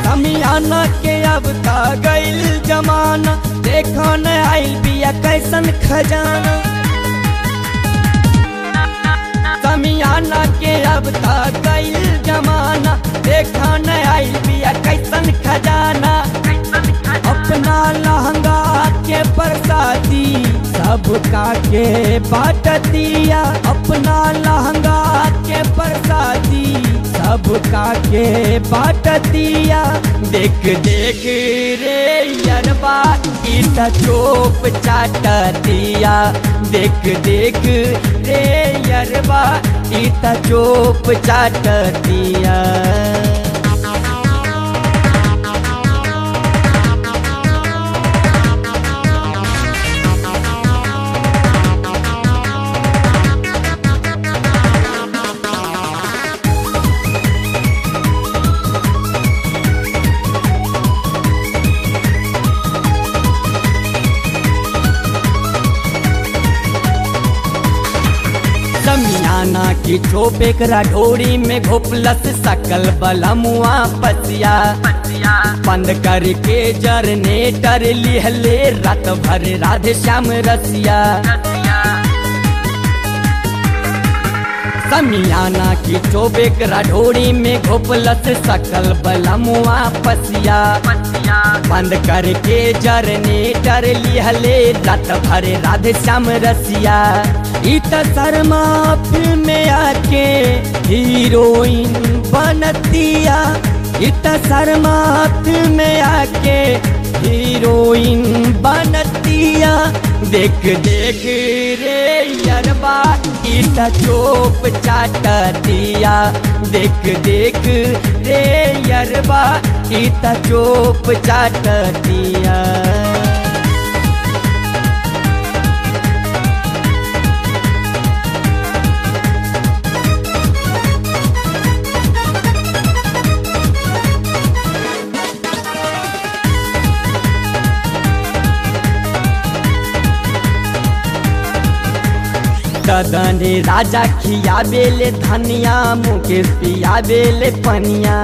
समियाना के अब ता गइल जमाना, देखो न आइल बिया कैसन खजाना। समियाना के अब ता गइल जमाना, देखो न आइल बिया कैसन खजाना। अपना लहंगा के प्रसादी सबका के बाट दिया, अपना लहंगा के प्रसादी सबका के बाट दिया। देख देख रे यरबा इता चोप चाट दिया, देख देख रे यरबा इता चोप चाट दिया। समियाना की चोपे करा ढोरी में घोपलस सकल बलमुआ पसिया। बंद करके जरनेटर लिहले रात भर राधे श्याम रसिया। समियाना की चोबे करा ढोरी में घोपलस सकल बलमुआ पसिया। बंद करके जरनेटर लिहले रात भर राधे श्याम रसिया। इत शर्मा फिल्म में आके हीरोइन बनतिया, इत शर्मा फिल्म में आके हीरोइन बनतिया। देख देख रे यरबा इता चोप चाट दिया, देख देख रे यरबा इता चोप चाट दिया। ददने राजा खियाबेले धनिया, मुकेश पियाबेले पनिया।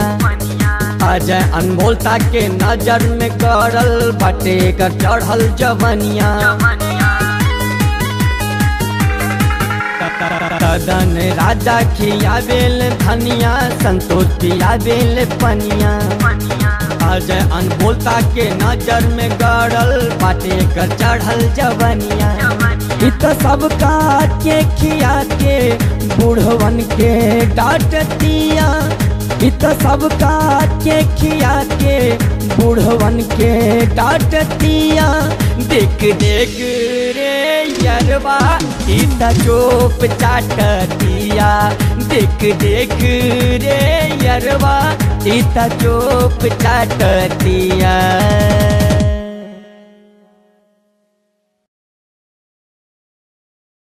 अजय अनमोलता के नजर में गड़ल बटे कर चढ़ल जवनिया। ददन राजा खियाबेले धनिया, संतोष पियाबेले पनिया। अजय अनमोलता के नजर में गड़ल बाटे कर चढ़ल जवनिया। इत सब काट के खिया के बूढ़वन के डांट दिया, इत सब काट के खिया के बूढ़वन के डांट दिया। देख देख रे यरबा इत चोप चाट दिया, देख देख रे यरबा इत चोप चाट दिया।